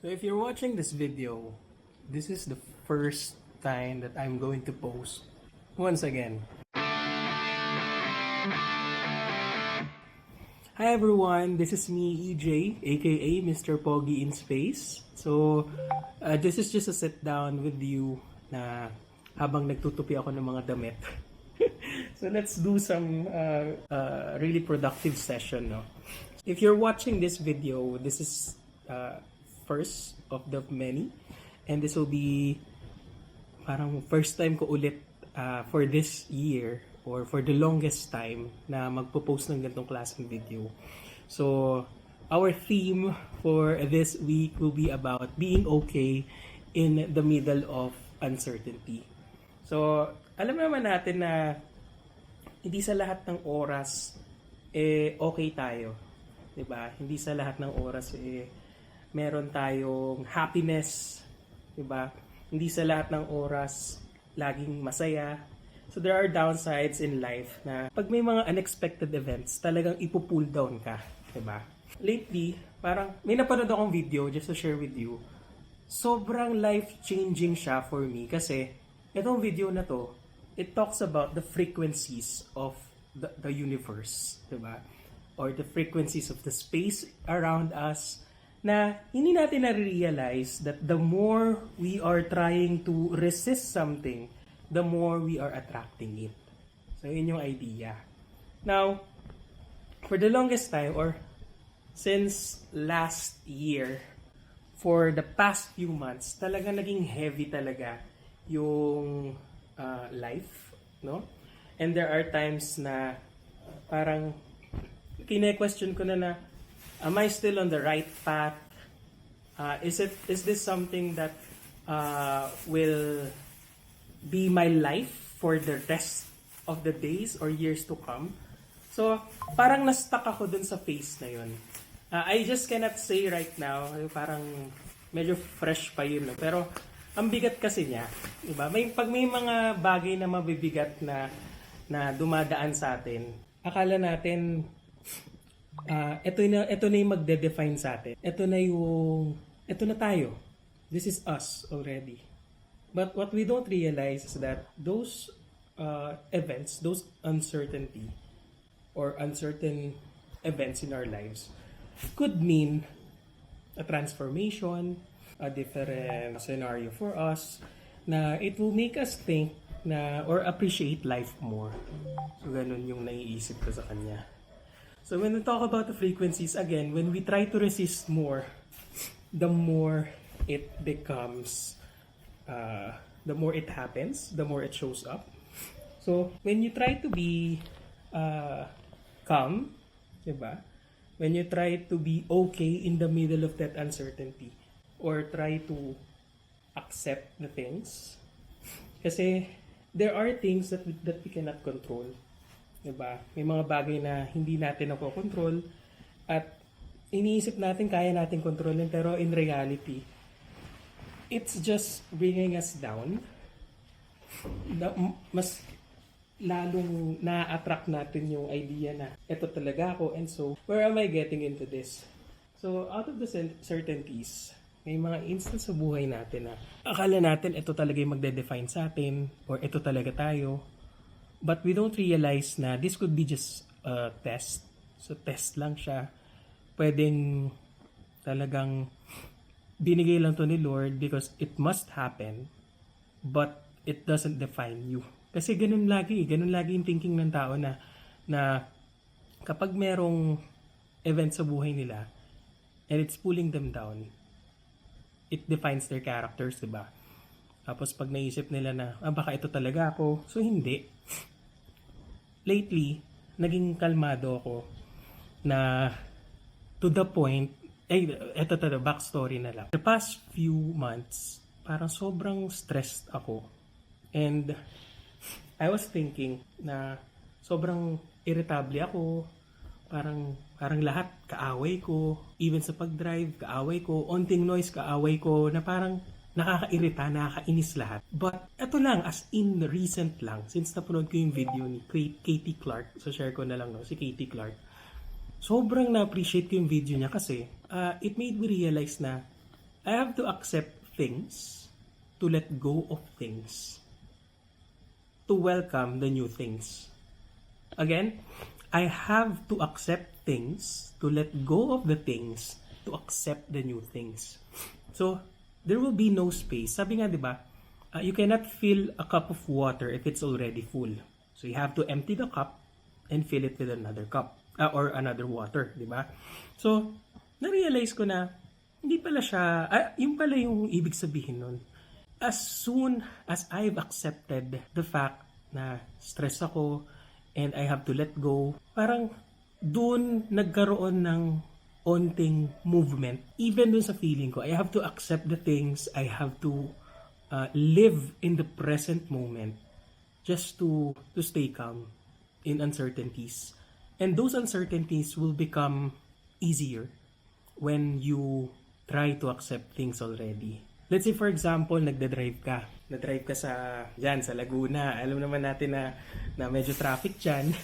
So if you're watching this video, this is the first time that I'm going to post once again. Hi everyone, this is me EJ, aka Mr. Pogi in Space. So this is just a sit down with you na habang nagtutupi ako ng mga damit. So let's do some really productive session, no? If you're watching this video, this is first of the many, and this will be parang first time ko ulit for this year or for the longest time na magpo-post ng ganitong klaseng video. So our theme for this week will be about being okay in the middle of uncertainty. So alam naman natin na hindi sa lahat ng oras okay tayo, 'di ba? Hindi sa lahat ng oras meron tayong happiness, 'di ba? Hindi sa lahat ng oras laging masaya. So there are downsides in life na pag may mga unexpected events, talagang ipo-pull down ka, 'di ba? Lately, parang may napanood akong video just to share with you. Sobrang life-changing siya for me kasi itong video na to, it talks about the frequencies of the universe, 'di ba? Or the frequencies of the space around us na hindi natin na-realize that the more we are trying to resist something, the more we are attracting it. So, yun yung idea. Now, for the longest time, or since last year, for the past few months, talaga naging heavy talaga yung life, no? And there are times na parang kine-question ko na am I still on the right path? Is this something that will be my life for the rest of the days or years to come? So, parang na-stuck ako dun sa phase na yun. I just cannot say right now, parang medyo fresh pa yun. No? Pero, ang bigat kasi niya, diba? Pag may mga bagay na mabibigat na dumadaan sa atin, akala natin, ito na yung magde-define sa atin. Ito na tayo. This is us already. But what we don't realize is that those events, those uncertainty or uncertain events in our lives could mean a transformation, a different scenario for us, na it will make us think na or appreciate life more. So ganun yung naiisip ko sa kanya. So when we talk about the frequencies, again, when we try to resist more, the more it becomes, the more it happens, the more it shows up. So when you try to be calm, diba? When you try to be okay in the middle of that uncertainty, or try to accept the things, kasi there are things that we cannot control. Diba? May mga bagay na hindi natin nakokontrol at iniisip natin kaya natin kontrolin, pero in reality, it's just bringing us down. Mas lalong na-attract natin yung idea na eto talaga ako, and so where am I getting into this? So out of the certainties, may mga instance sa buhay natin na akala natin ito talaga yung magde-define sa atin or ito talaga tayo. But we don't realize na this could be just a test. So test lang siya. Pwedeng talagang binigay lang to ni Lord because it must happen, but it doesn't define you. Kasi ganun lagi yung thinking ng tao na kapag merong event sa buhay nila and it's pulling them down, it defines their characters, diba? Tapos pag naisip nila na baka ito talaga ako, so hindi. Lately, naging kalmado ako na to the point, eto backstory na lang. The past few months, parang sobrang stressed ako. And I was thinking na sobrang irritable ako. Parang lahat kaaway ko. Even sa pag-drive, kaaway ko. Onting noise, kaaway ko. Na parang nakakairita, nakakainis lahat. But eto lang, as in recent lang, since napanood ko yung video ni Katie Clark, so share ko na lang, no, si Katie Clark. Sobrang na-appreciate ko yung video niya kasi it made me realize na I have to accept things, to let go of things, to welcome the new things. Again, I have to accept things, to let go of the things, to accept the new things. So, there will be no space. Sabi nga, di ba, you cannot fill a cup of water if it's already full. So, you have to empty the cup and fill it with another cup or another water, di ba? So, na-realize ko na hindi pala siya, yung pala yung ibig sabihin nun. As soon as I've accepted the fact na stress ako and I have to let go, parang dun nagkaroon ng onting movement. Even dun sa feeling ko, I have to accept the things, I have to live in the present moment just to stay calm in uncertainties. And those uncertainties will become easier when you try to accept things already. Let's say for example, nagda-drive ka. Na-drive ka sa Laguna. Alam naman natin na medyo traffic dyan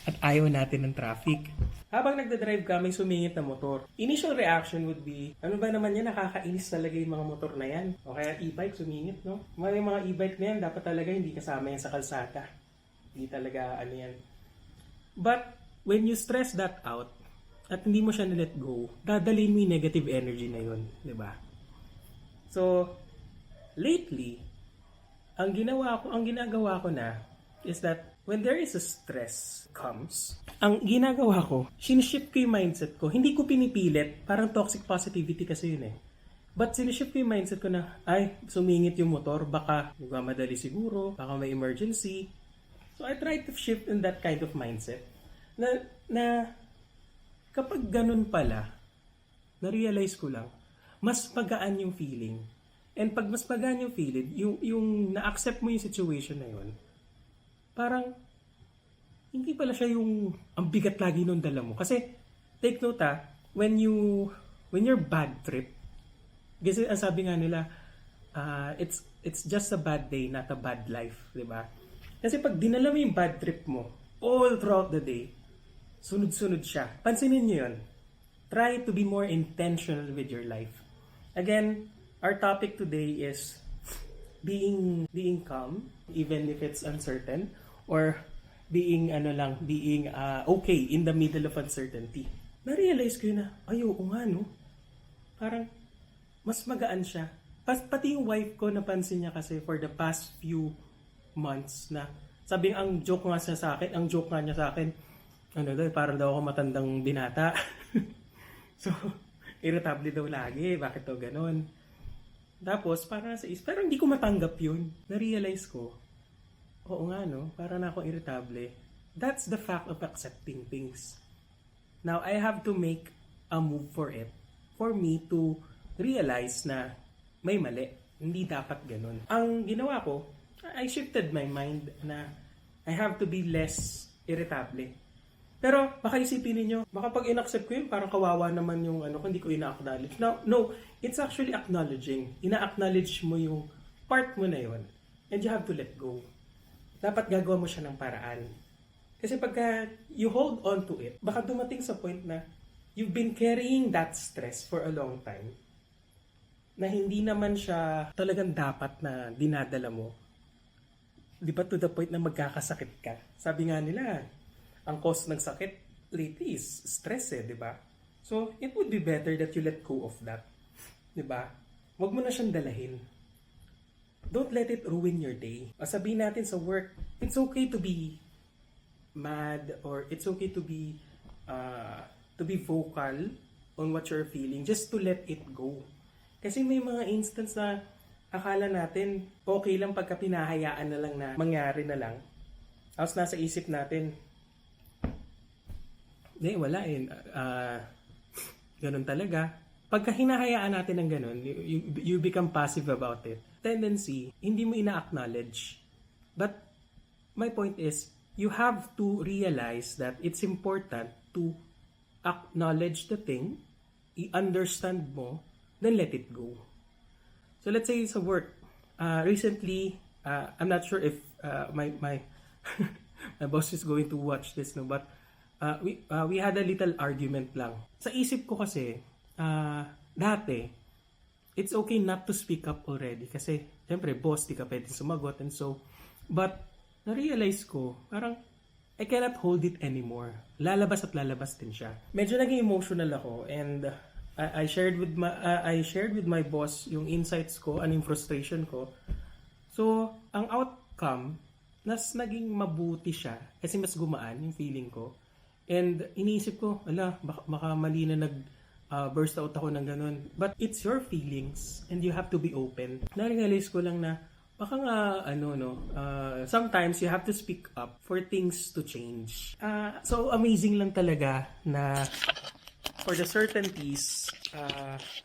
at ayaw natin ng traffic. Habang nagda-drive ka, may sumingit na motor. Initial reaction would be, ano ba naman yan, nakakainis talaga yung mga motor na yan. O kaya e-bike, sumingit, no? May mga e-bike na yan, dapat talaga hindi kasama yan sa kalsada. Hindi talaga ano yan. But, when you stress that out, at hindi mo siya na-let go, dadalhin mo yung negative energy na yun, di ba? So, lately, ang ginagawa ko na is that when there is a stress comes, ang ginagawa ko, sinishift ko yung mindset ko. Hindi ko pinipilit, parang toxic positivity kasi yun eh. But sinishift ko yung mindset ko na, ay, sumingit yung motor, baka nagmamadali siguro, baka may emergency. So I try to shift in that kind of mindset na kapag ganun pala, na-realize ko lang, mas magaan yung feeling. And pag mas magaan yung feeling, yung na-accept mo yung situation na yun, parang hindi pala siya yung ang bigat lagi nung dala mo. Kasi, take note when you're bad trip, kasi ang sabi nga nila, it's just a bad day, not a bad life, di ba? Kasi pag dinala mo yung bad trip mo, all throughout the day, sunod-sunod siya. Pansinin niyo yun. Try to be more intentional with your life. Again, our topic today is being calm, even if it's uncertain, or being okay in the middle of uncertainty. Na-realize ko yun na, oo nga no, parang mas magaan siya. Pati yung wife ko, napansin niya kasi for the past few months na, sabi ang joke niya sa akin, parang daw ako matandang binata. So, irritable daw lagi, bakit daw ganon? Tapos, parang pero hindi ko matanggap yun. Na-realize ko, oo nga no, parang ako irritable. That's the fact of accepting things. Now, I have to make a move for it. For me to realize na may mali. Hindi dapat ganon. Ang ginawa ko, I shifted my mind na I have to be less irritable. Pero baka isipin niyo, baka pag in-accept ko yun, parang kawawa naman yung kung hindi ko ina-acknowledge. No, it's actually acknowledging. Ina-acknowledge mo yung part mo na yun. And you have to let go. Dapat gagawa mo siya ng paraan. Kasi pagka you hold on to it, baka dumating sa point na you've been carrying that stress for a long time na hindi naman siya talagang dapat na dinadala mo. Di ba to the point na magkakasakit ka? Sabi nga nila, ang cause ng sakit lately is stress di ba? So, it would be better that you let go of that. Di ba? Huwag mo na siyang dalahin. Don't let it ruin your day. Sabihin natin sa work, it's okay to be mad or it's okay to be vocal on what you're feeling just to let it go. Kasi may mga instance na akala natin okay lang pagka pinahayaan na lang na mangyari na lang. Tapos nasa isip natin, wala ganun talaga. Pagka hinahayaan natin ng ganun, you become passive about it. Tendency, hindi mo ina-acknowledge. But my point is, you have to realize that it's important to acknowledge the thing, i-understand mo, then let it go. So let's say sa work, recently, I'm not sure if my my boss is going to watch this, no, but we had a little argument lang. Sa isip ko kasi, dati, it's okay not to speak up already. Kasi, syempre, boss, di ka pwede sumagot. And so, but, na-realize ko, parang, I cannot hold it anymore. Lalabas at lalabas din siya. Medyo naging emotional ako and I shared with my boss yung insights ko, yung frustration ko. So, ang outcome, naging mabuti siya kasi mas gumaan yung feeling ko. And iniisip ko, baka mali na burst out ako ng ganun. But it's your feelings and you have to be open. Na-realize ko lang na baka nga, sometimes you have to speak up for things to change. So, amazing lang talaga na for the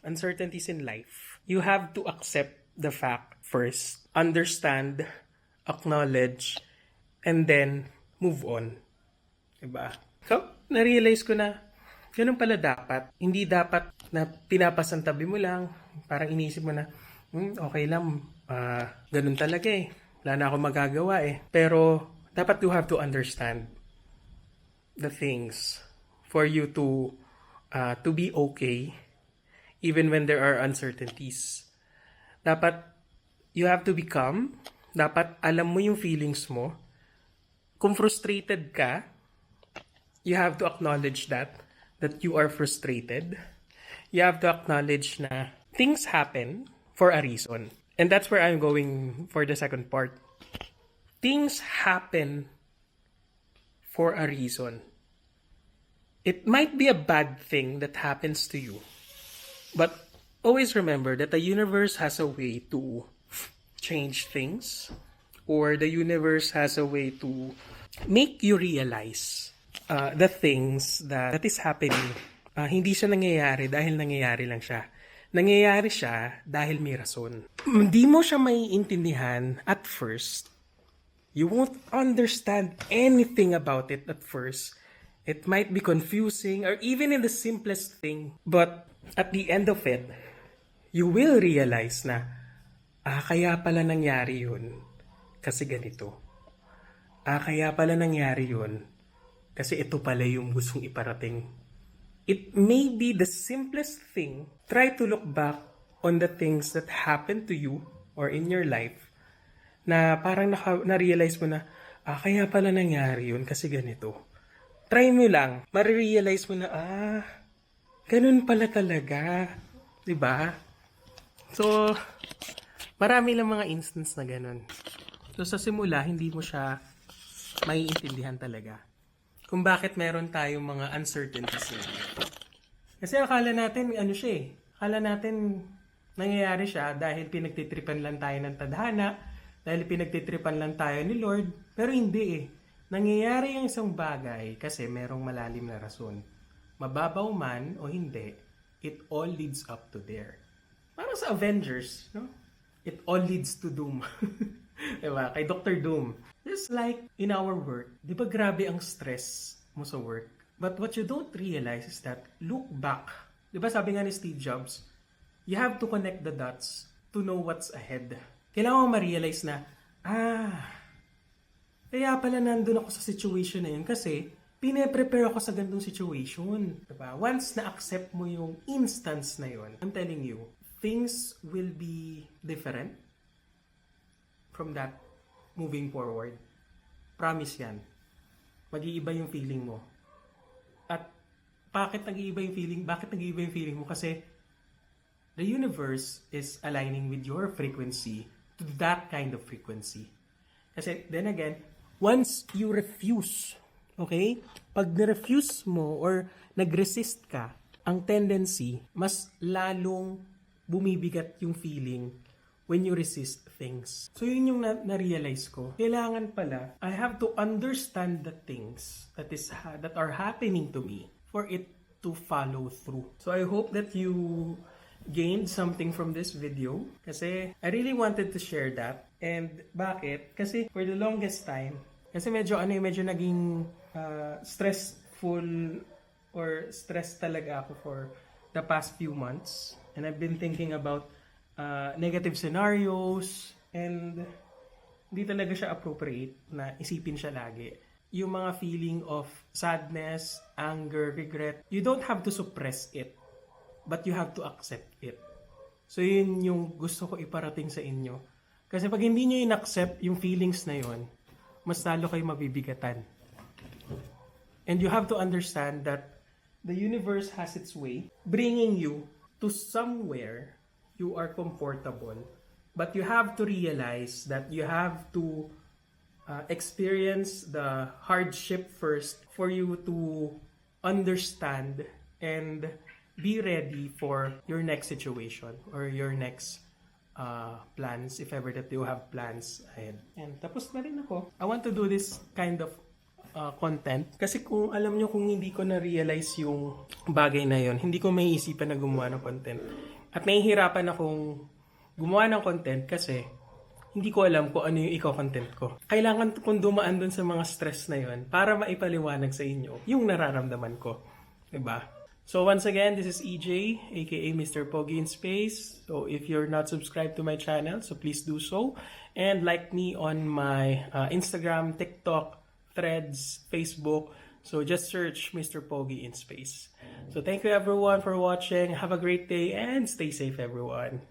uncertainties in life, you have to accept the fact first, understand, acknowledge, and then move on. Diba? So, na-realize ko na ganun pala dapat. Hindi dapat na pinapasantabi mo lang, parang inisip mo na, okay lang, ganun talaga eh. Wala na akong magagawa eh. Pero, dapat you have to understand the things for you to be okay even when there are uncertainties. Dapat, you have to be calm. Dapat, alam mo yung feelings mo. Kung frustrated ka, you have to acknowledge that you are frustrated. You have to acknowledge na things happen for a reason. And that's where I'm going for the second part. Things happen for a reason. It might be a bad thing that happens to you. But always remember that the universe has a way to change things. Or the universe has a way to make you realize the things that is happening. Hindi siya nangyayari dahil nangyayari lang siya. Nangyayari siya dahil may rason. Hindi mo siya maiintindihan at first. You won't understand anything about it at first. It might be confusing or even in the simplest thing. But at the end of it, you will realize na, kaya pala nangyari yun kasi ganito. Kaya pala nangyari yun kasi ito pala yung gustong iparating. It may be the simplest thing. Try to look back on the things that happened to you or in your life na parang na-realize mo na, kaya pala nangyari yun kasi ganito. Try mo lang, ma-realize mo na, ganun pala talaga. Diba? So, marami lang mga instance na ganun. So, sa simula, hindi mo siya maiintindihan talaga kung bakit meron tayong mga uncertainties na. Kasi akala natin, akala natin nangyayari siya dahil pinagtitripan lang tayo ng tadhana, dahil pinagtitripan lang tayo ni Lord, pero hindi eh. Nangyayari yung isang bagay kasi merong malalim na rason. Mababaw man o hindi, it all leads up to there. Parang sa Avengers, no? It all leads to doom. Diba? Kay Dr. Doom. Just like in our work, di ba grabe ang stress mo sa work? But what you don't realize is that, look back. Di ba sabi nga ni Steve Jobs, you have to connect the dots to know what's ahead. Kailangan mo ma-realize na, kaya pala nandun ako sa situation na yun kasi pine-prepare ako sa gandong situation. Diba? Once na-accept mo yung instance na yun, I'm telling you, things will be different from that moving forward. Promise yan. Mag-iiba yung feeling mo. At bakit nag-iiba yung feeling mo? Kasi the universe is aligning with your frequency to that kind of frequency. Kasi then again, once you refuse, okay? Pag na-refuse mo or nag-resist ka, ang tendency, mas lalong bumibigat yung feeling when you resist things. So yun yung na-realize ko. Kailangan pala, I have to understand the things that are happening to me for it to follow through. So I hope that you gained something from this video kasi I really wanted to share that. And bakit? Kasi for the longest time, kasi medyo naging stressful or stressed talaga ako for the past few months. And I've been thinking about negative scenarios and hindi talaga siya appropriate na isipin siya lagi. Yung mga feeling of sadness, anger, regret, you don't have to suppress it, but you have to accept it. So yun yung gusto ko iparating sa inyo. Kasi pag hindi nyo in-accept yung feelings na yun, mas lalo kayo mabibigatan. And you have to understand that the universe has its way, bringing you to somewhere you are comfortable. But you have to realize that you have to experience the hardship first for you to understand and be ready for your next situation or your next plans, if ever that you have plans ahead. And tapos na rin ako. I want to do this kind of content kasi kung alam nyo, kung hindi ko na-realize yung bagay na yon, hindi ko maiisipan na gumawa ng content. At nahihirapan akong gumawa ng content kasi hindi ko alam kung ano yung i-content ko. Kailangan kong dumaan dun sa mga stress na yon para maipaliwanag sa inyo yung nararamdaman ko. Diba? So once again, this is EJ, aka Mr. Pogi in Space. So if you're not subscribed to my channel, so please do so. And like me on my Instagram, TikTok, Threads, Facebook. So just search Mr. Pogi in Space. So thank you everyone for watching. Have a great day and stay safe everyone.